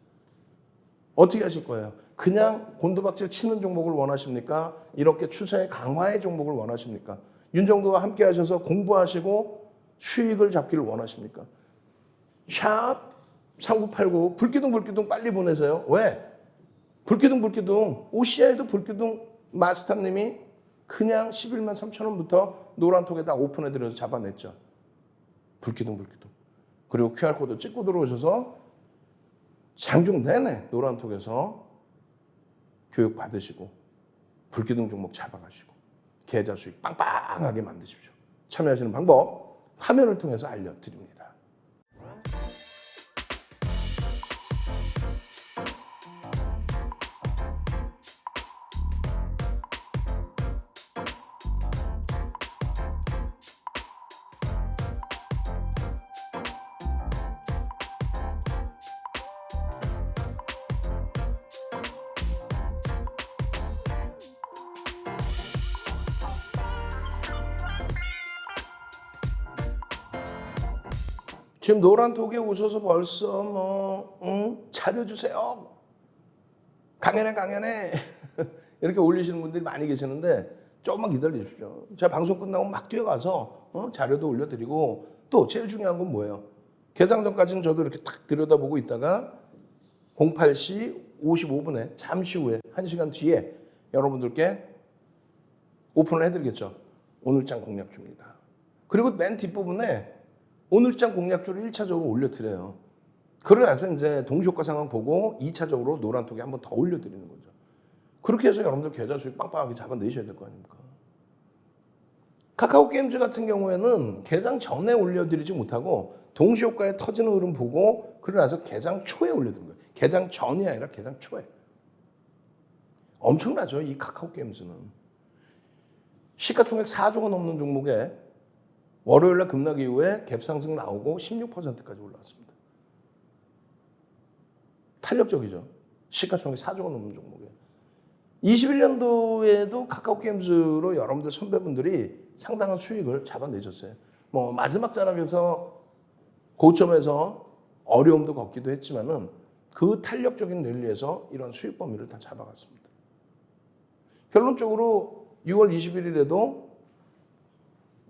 어떻게 하실 거예요? 그냥 곤두박질 치는 종목을 원하십니까? 이렇게 추세 강화의 종목을 원하십니까? 윤정두와 함께 하셔서 공부하시고 수익을 잡기를 원하십니까? 샵 3989 불기둥 빨리 보내세요. 왜? 불기둥 OCI도 불기둥 마스터님이 그냥 11만 3천 원부터 노란톡에다 오픈해드려서 잡아냈죠. 불기둥. 그리고 QR코드 찍고 들어오셔서 장중 내내 노란톡에서 교육 받으시고 불기둥 종목 잡아가시고 계좌 수익 빵빵하게 만드십시오. 참여하시는 방법 화면을 통해서 알려드립니다. 지금 노란톡에 오셔서 벌써 자료 주세요. 강연해 이렇게 올리시는 분들이 많이 계시는데 조금만 기다려 주십시오. 제가 방송 끝나고 막 뛰어가서 자료도 올려드리고 또 제일 중요한 건 뭐예요? 개장 전까지는 저도 이렇게 탁 들여다보고 있다가 08시 55분에 잠시 후에 1시간 뒤에 여러분들께 오픈을 해드리겠죠. 오늘장 공략주입니다. 그리고 맨 뒷부분에 오늘장 공략주를 1차적으로 올려드려요. 그러면서 이제 동시효과 상황 보고 2차적으로 노란톡에 한번 더 올려드리는 거죠. 그렇게 해서 여러분들 계좌 수익 빵빵하게 잡아내셔야 될 거 아닙니까? 카카오 게임즈 같은 경우에는 개장 전에 올려드리지 못하고 동시효과에 터지는 흐름 보고 그러나서 개장 초에 올려드린 거예요. 개장 전이 아니라 개장 초에. 엄청나죠, 이 카카오 게임즈는. 시가총액 4조가 넘는 종목에 월요일날 급락 이후에 갭상승 나오고 16%까지 올라왔습니다. 탄력적이죠. 시가총액 4조가 넘는 종목에. 21년도에도 카카오 게임즈로 여러분들 선배분들이 상당한 수익을 잡아내셨어요. 뭐 마지막 자락에서 고점에서 어려움도 겪기도 했지만은 그 탄력적인 랠리에서 이런 수익 범위를 다 잡아갔습니다. 결론적으로 6월 21일에도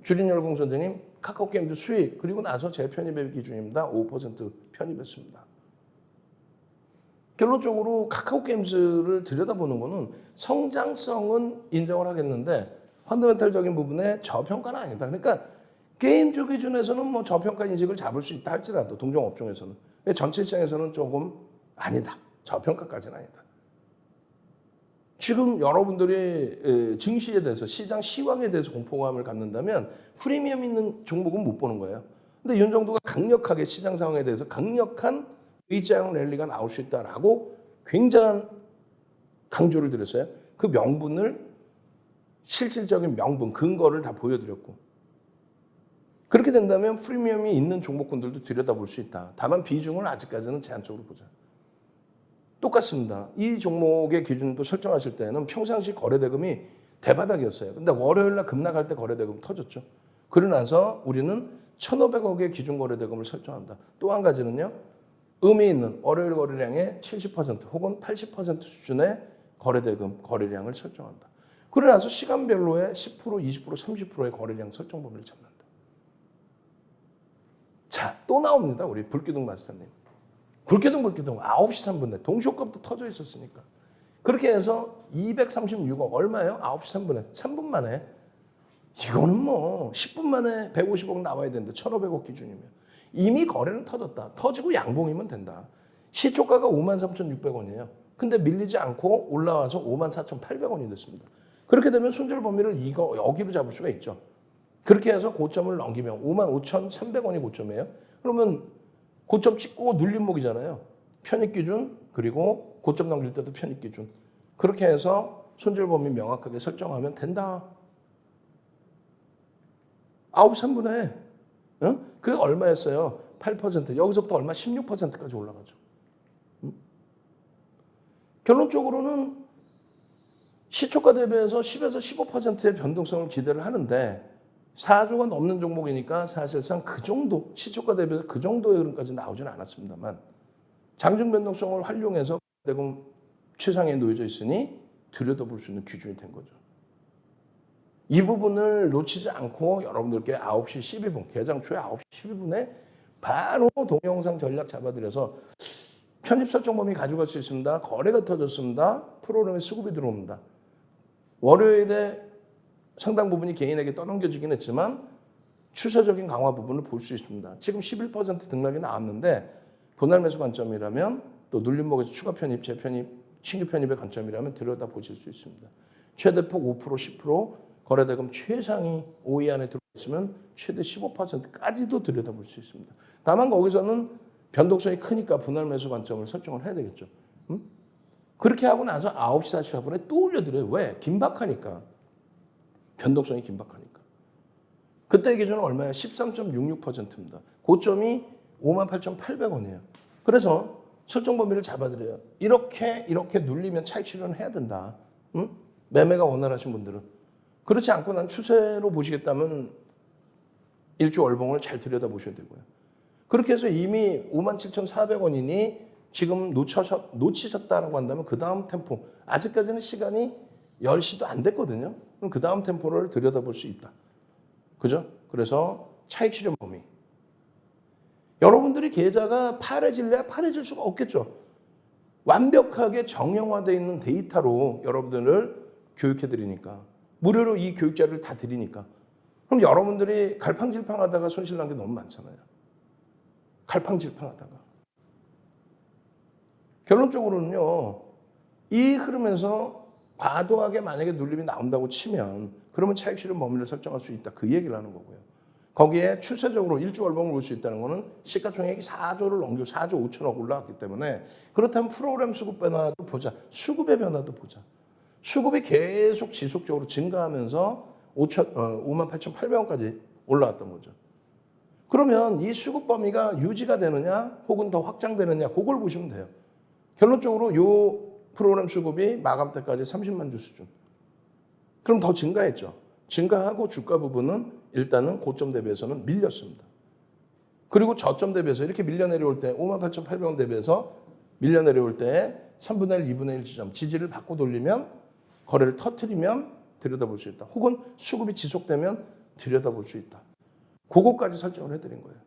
주린열공 선생님 카카오 게임즈 수익 그리고 나서 재편입의 기준입니다. 5% 편입했습니다. 결론적으로 카카오 게임즈를 들여다보는 거는 성장성은 인정을 하겠는데 펀더멘탈적인 부분에 저평가는 아니다. 그러니까 게임주 기준에서는 뭐 저평가 인식을 잡을 수 있다 할지라도 동종업종에서는 전체 시장에서는 조금 아니다. 저평가까지는 아니다. 지금 여러분들이 증시에 대해서 시장 시황에 대해서 공포감을 갖는다면 프리미엄 있는 종목은 못 보는 거예요. 근데 윤정도가 강력하게 시장 상황에 대해서 강력한 의지하는 랠리가 나올 수 있다라고 굉장한 강조를 드렸어요. 그 명분을 실질적인 명분, 근거를 다 보여드렸고 그렇게 된다면 프리미엄이 있는 종목군들도 들여다볼 수 있다. 다만 비중을 아직까지는 제한적으로 보자. 똑같습니다. 이 종목의 기준도 설정하실 때는 평상시 거래대금이 대바닥이었어요. 근데 월요일날 급락할 때 거래대금 터졌죠. 그러고 나서 우리는 1,500억의 기준 거래대금을 설정한다. 또 한 가지는요. 의미 있는 월요일 거래량의 70% 혹은 80% 수준의 거래대금, 거래량을 설정한다. 그러고 나서 시간별로의 10%, 20%, 30%의 거래량 설정 범위를 잡는다. 자, 또 나옵니다. 우리 불기둥 마스터님. 불기둥 9시 3분에 동시효과부터 터져 있었으니까. 그렇게 해서 236억 얼마예요? 9시 3분에 3분 만에. 이거는 뭐 10분 만에 150억 나와야 되는데 1,500억 기준이면. 이미 거래는 터졌다. 터지고 양봉이면 된다. 시초가가 53,600원이에요. 근데 밀리지 않고 올라와서 54,800원이 됐습니다. 그렇게 되면 손절 범위를 여기로 잡을 수가 있죠. 그렇게 해서 고점을 넘기면 55,300원이 고점이에요. 그러면 고점 찍고 눌림목이잖아요. 편입기준 그리고 고점 넘길 때도 편입기준. 그렇게 해서 손절 범위 명확하게 설정하면 된다. 9시 3분에 그게 얼마였어요? 8%. 여기서부터 얼마? 16%까지 올라가죠. 결론적으로는 시초가 대비해서 10에서 15%의 변동성을 기대를 하는데 4조가 넘는 종목이니까 사실상 그 정도, 시초가 대비해서 그 정도의 흐름까지 나오지는 않았습니다만 장중 변동성을 활용해서 대금 최상에 놓여져 있으니 들여다볼 수 있는 기준이 된 거죠. 이 부분을 놓치지 않고 여러분들께 9시 12분, 개장 초에 9시 12분에 바로 동영상 전략 잡아드려서 편입 설정 범위 가져갈 수 있습니다. 거래가 터졌습니다. 프로그램에 수급이 들어옵니다. 월요일에 상당 부분이 개인에게 떠넘겨지긴 했지만 추세적인 강화 부분을 볼 수 있습니다. 지금 11% 등락이 나왔는데 분할 매수 관점이라면 또 눌림목에서 추가 편입, 재편입, 신규 편입의 관점이라면 들여다 보실 수 있습니다. 최대폭 5%, 10%, 거래대금 최상위 5위 안에 들어있으면 최대 15%까지도 들여다볼 수 있습니다. 다만 거기서는 변동성이 크니까 분할 매수 관점을 설정을 해야 되겠죠. 그렇게 하고 나서 9시 44분에 또 올려드려요. 왜? 긴박하니까. 변동성이 긴박하니까. 그때 기준은 얼마예요? 13.66%입니다. 고점이 58,800원이에요. 그래서 설정 범위를 잡아드려요. 이렇게 눌리면 차익 실현을 해야 된다. 매매가 원활하신 분들은. 그렇지 않고 난 추세로 보시겠다면 일주 월봉을 잘 들여다보셔야 되고요. 그렇게 해서 이미 57,400원이니 지금 놓치셨다라고 한다면 그 다음 템포, 아직까지는 시간이 10시도 안 됐거든요. 그럼 그 다음 템포를 들여다볼 수 있다. 그죠? 그래서 차익 실현 범위. 여러분들이 계좌가 파래질래야 파래질 수가 없겠죠. 완벽하게 정형화되어 있는 데이터로 여러분들을 교육해드리니까. 무료로 이 교육 자료를 다 드리니까. 그럼 여러분들이 갈팡질팡하다가 손실난 게 너무 많잖아요. 갈팡질팡하다가. 결론적으로는요. 이 흐름에서 과도하게 만약에 눌림이 나온다고 치면 그러면 차익 실현 범위를 설정할 수 있다. 그 얘기를 하는 거고요. 거기에 추세적으로 일주 월봉을 볼 수 있다는 거는 시가총액이 4조를 넘겨 4조 5천억 올라왔기 때문에 그렇다면 프로그램 수급 변화도 보자. 수급의 변화도 보자. 수급이 계속 지속적으로 증가하면서 58,800원까지 올라왔던 거죠. 그러면 이 수급 범위가 유지가 되느냐 혹은 더 확장되느냐 그걸 보시면 돼요. 결론적으로 이 프로그램 수급이 마감 때까지 30만 주 수준. 그럼 더 증가했죠. 증가하고 주가 부분은 일단은 고점 대비해서는 밀렸습니다. 그리고 저점 대비해서 이렇게 밀려 내려올 때 58,800원 대비해서 밀려 내려올 때 3분의 1, 2분의 1 지점 지지를 받고 돌리면 거래를 터트리면 들여다볼 수 있다. 혹은 수급이 지속되면 들여다볼 수 있다. 그거까지 설정을 해드린 거예요.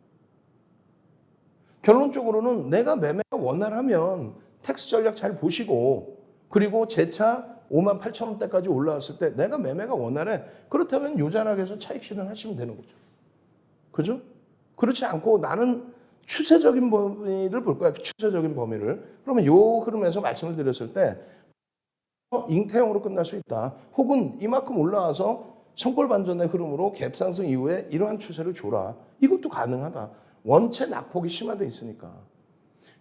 결론적으로는 내가 매매가 원활하면 텍스 전략 잘 보시고 그리고 재차 58,000원대까지 올라왔을 때 내가 매매가 원활해. 그렇다면 요자락에서 차익 실현하시면 되는 거죠. 그죠? 그렇지 않고 나는 추세적인 범위를 볼 거야. 추세적인 범위를. 그러면 요 흐름에서 말씀을 드렸을 때 잉태형으로 끝날 수 있다. 혹은 이만큼 올라와서 성골 반전의 흐름으로 갭 상승 이후에 이러한 추세를 줘라. 이것도 가능하다. 원체 낙폭이 심화되어 있으니까.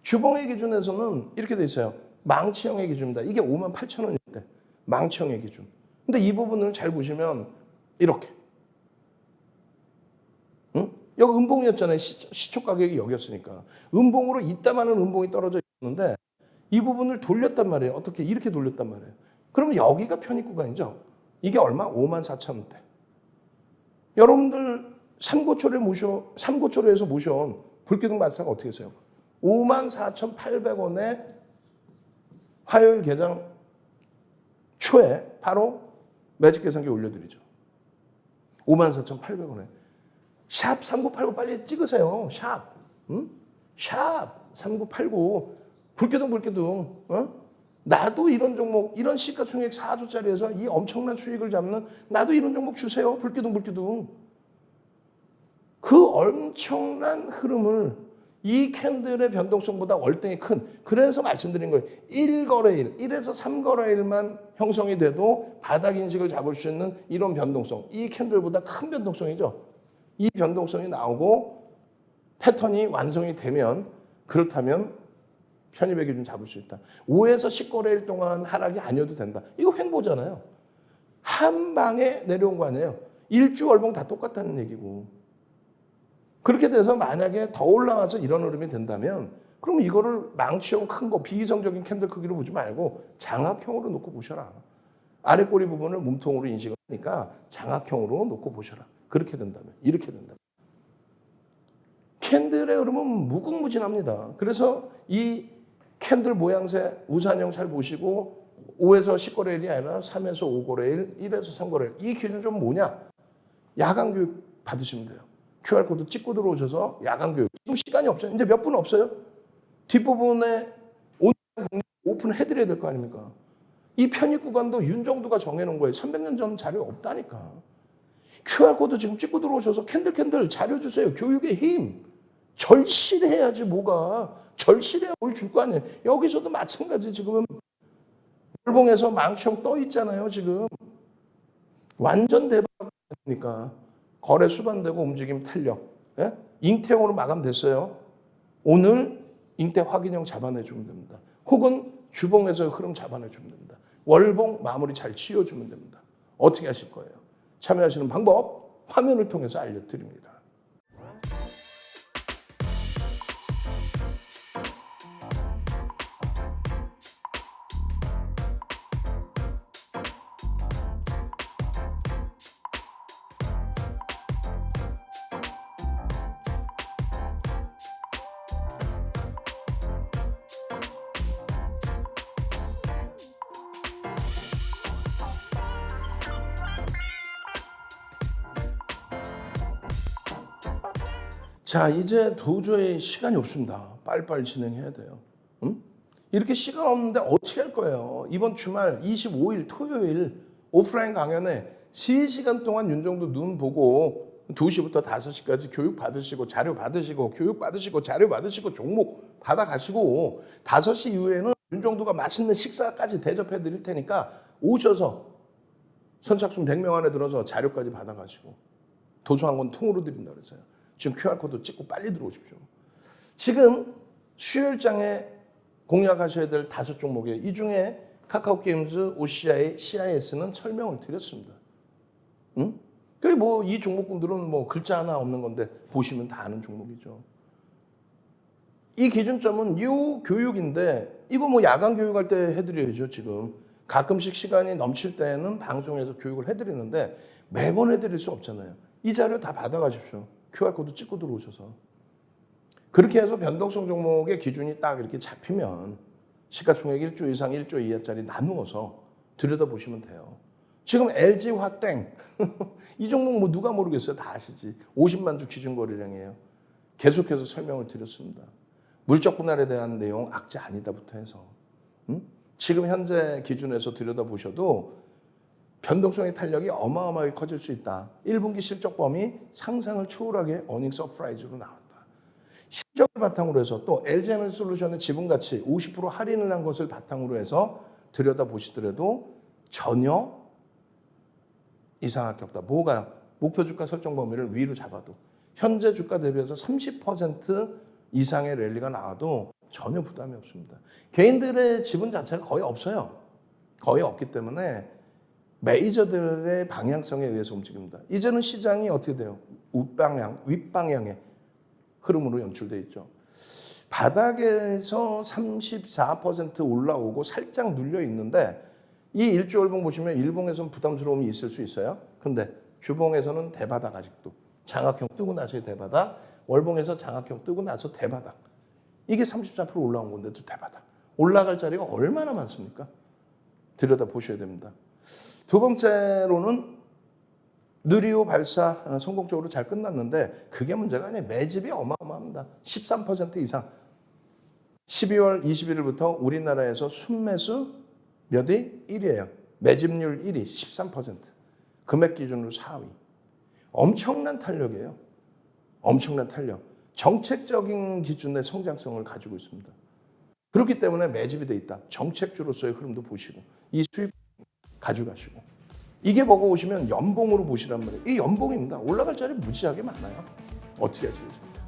주봉의 기준에서는 이렇게 돼 있어요. 망치형의 기준입니다. 이게 58,000원일 때. 망치형의 기준. 근데 이 부분을 잘 보시면 이렇게. 응? 여기 음봉이었잖아요. 시초 가격이 여기였으니까. 음봉으로 이따만한 음봉이 떨어져 있는데 이 부분을 돌렸단 말이에요. 어떻게 이렇게 돌렸단 말이에요. 그러면 여기가 편입 구간이죠. 이게 얼마? 54,000원대. 여러분들 삼고초려에서 모셔온 불기둥 마사가 어떻게 했어요? 54,800원에 화요일 개장 초에 바로 매직 계산기 올려드리죠. 54,800원에. 샵 3989 빨리 찍으세요. 샵. 응? 샵 3989. 불기둥. 나도 이런 종목, 이런 시가총액 4조짜리에서 이 엄청난 수익을 잡는 나도 이런 종목 주세요. 불기둥. 그 엄청난 흐름을 이 캔들의 변동성보다 월등히 큰, 그래서 말씀드린 거예요. 1거래일, 1에서 3거래일만 형성이 돼도 바닥 인식을 잡을 수 있는 이런 변동성. 이 캔들보다 큰 변동성이죠. 이 변동성이 나오고 패턴이 완성이 되면 그렇다면 편입의 기준 잡을 수 있다. 5에서 10거래일 동안 하락이 아니어도 된다. 이거 횡보잖아요. 한 방에 내려온 거 아니에요. 일주 월봉 다 똑같다는 얘기고. 그렇게 돼서 만약에 더 올라와서 이런 흐름이 된다면 그럼 이거를 망치형 큰 거 비이성적인 캔들 크기로 보지 말고 장악형으로 놓고 보셔라. 아래 꼬리 부분을 몸통으로 인식을 하니까 장악형으로 놓고 보셔라. 그렇게 된다면 이렇게 된다면 캔들의 흐름은 무궁무진합니다. 그래서 이 캔들 모양새 우산형 잘 보시고 5에서 10거래일이 아니라 3에서 5거래일, 1에서 3거래일. 이 기준 좀 뭐냐? 야간 교육 받으시면 돼요. QR코드 찍고 들어오셔서 야간 교육. 지금 시간이 없어요. 이제 몇 분 없어요. 뒷부분에 오픈해드려야 될 거 아닙니까? 이 편입 구간도 윤정두가 정해놓은 거예요. 300년 전 자료 없다니까. QR코드 지금 찍고 들어오셔서 캔들 자료 주세요. 교육의 힘. 절실해야지 뭐가. 절실해야 뭘 줄 거 아니에요. 여기서도 마찬가지 지금. 월봉에서 망청 떠 있잖아요. 지금. 완전 대박이니까. 거래 수반되고 움직임 탄력. 예? 잉태형으로 마감됐어요. 오늘 잉태 확인형 잡아내주면 됩니다. 혹은 주봉에서 흐름 잡아내주면 됩니다. 월봉 마무리 잘 지어주면 됩니다. 어떻게 하실 거예요? 참여하시는 방법 화면을 통해서 알려드립니다. 자, 이제 도저히 시간이 없습니다. 빨리빨리 진행해야 돼요. 응? 이렇게 시간 없는데 어떻게 할 거예요? 이번 주말 25일 토요일 오프라인 강연에 3시간 동안 윤정두 눈 보고 2시부터 5시까지 교육 받으시고 자료 받으시고 교육 받으시고 자료 받으시고 종목 받아가시고 5시 이후에는 윤정두가 맛있는 식사까지 대접해 드릴 테니까 오셔서 선착순 100명 안에 들어서 자료까지 받아가시고 도서 한 권 통으로 드린다 그랬어요. 지금 QR코드 찍고 빨리 들어오십시오. 지금 수요일장에 공략하셔야 될 5종목이에요. 이 중에 카카오게임즈, OCI, CIS는 설명을 드렸습니다. 응? 그게 뭐 이 종목군들은 뭐 글자 하나 없는 건데 보시면 다 아는 종목이죠. 이 기준점은 이 교육인데 이거 뭐 야간 교육할 때 해드려야죠. 지금 가끔씩 시간이 넘칠 때는 방송에서 교육을 해드리는데 매번 해드릴 수 없잖아요. 이 자료 다 받아가십시오. QR코드 찍고 들어오셔서. 그렇게 해서 변동성 종목의 기준이 딱 이렇게 잡히면 시가총액 1조 이상 1조 이하짜리 나누어서 들여다보시면 돼요. 지금 LG화땡 이 종목 뭐 누가 모르겠어요. 다 아시지. 50만 주 기준 거래량이에요. 계속해서 설명을 드렸습니다. 물적 분할에 대한 내용 악재 아니다부터 해서 지금 현재 기준에서 들여다보셔도 변동성의 탄력이 어마어마하게 커질 수 있다. 1분기 실적 범위 상상을 초월하게 어닝 서프라이즈로 나왔다. 실적을 바탕으로 해서 또 LG에너지솔루션의 지분가치 50% 할인을 한 것을 바탕으로 해서 들여다보시더라도 전혀 이상할 게 없다. 뭐가 목표 주가 설정 범위를 위로 잡아도 현재 주가 대비해서 30% 이상의 랠리가 나와도 전혀 부담이 없습니다. 개인들의 지분 자체가 거의 없어요. 거의 없기 때문에 메이저들의 방향성에 의해서 움직입니다. 이제는 시장이 어떻게 돼요? 윗방향의 흐름으로 연출되어 있죠. 바닥에서 34% 올라오고 살짝 눌려 있는데 이 일주월봉 보시면 일봉에서는 부담스러움이 있을 수 있어요. 근데 주봉에서는 대바닥 아직도. 장악형 뜨고 나서 대바닥. 월봉에서 장악형 뜨고 나서 대바닥. 이게 34% 올라온 건데도 대바닥. 올라갈 자리가 얼마나 많습니까? 들여다보셔야 됩니다. 두 번째로는 누리호 발사 성공적으로 잘 끝났는데 그게 문제가 아니에요. 매집이 어마어마합니다. 13% 이상. 12월 21일부터 우리나라에서 순매수 몇위? 1위예요. 매집률 1위, 13%. 금액 기준으로 4위. 엄청난 탄력이에요. 엄청난 탄력. 정책적인 기준의 성장성을 가지고 있습니다. 그렇기 때문에 매집이 돼 있다. 정책주로서의 흐름도 보시고 이 수입 가져가시고 이게 보고 오시면 연봉으로 보시란 말이에요. 이 연봉입니다. 올라갈 자리 무지하게 많아요. 어떻게 하시겠습니까?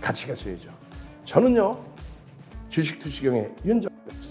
같이 가셔야죠. 저는요 주식 투시경의 윤정두였습니다.